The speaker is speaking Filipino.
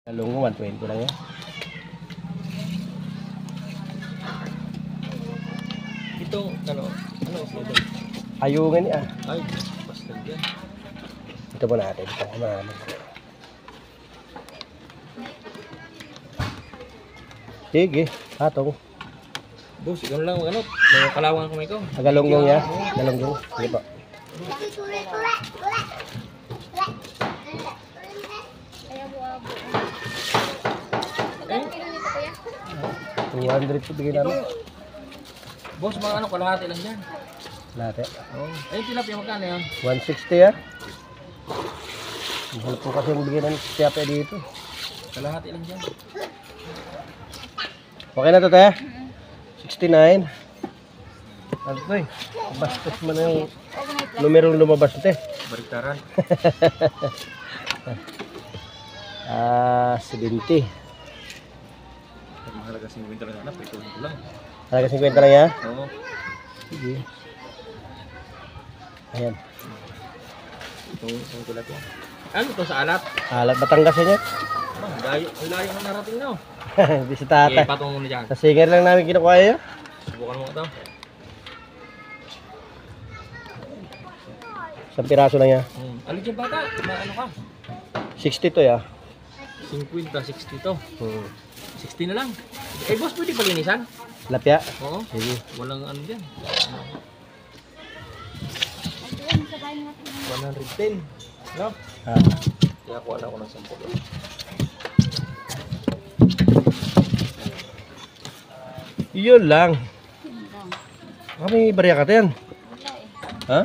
Talong ko 120 lang yan. Ito, ano ito? Ayungan niya. Ay, bastard yan. Ito po natin. Ito po natin. Sige, hatong. Boss, ikaw lang, ano, may kalawangan ko may ikaw. Agalonggong ya. Galonggong. Sige po. 200 po bigyan namin. Boss, mga ano, kalahati lang dyan. Lahat eh. Oh. Ay, tilapia magkano yan? 160 ya. Mahal po kasi yung bigyan ng tilapia dito. Kalahati lang dyan. Okay na to tayo? 69. Ano to eh? Bastos mo na yung numero lumabas ito eh. Baliktaran. 70. Mahalaga 50 lang na, pwede ko lang. Halaga 50 lang yan? Oo. Sige. Ayan. Itong tilapia. Ano to sa alat? Alat Batangas yan yan. Layo na narating na. Hindi si tatay. Patong muna dyan. Sa singer lang namin kinukuha yan. Subukan mo ito. Isang piraso lang yan. Alin yung bata? Ano ka? 60 to ya. 50, 60 to. 60 na lang. Eh boss, pwede palinisan? Lapya. Oo. Sige. Walang ano dyan. 110. No? Ah. Kaya kuha na ako ng 10. Yun lang. Kami bariya ka yan. Ha?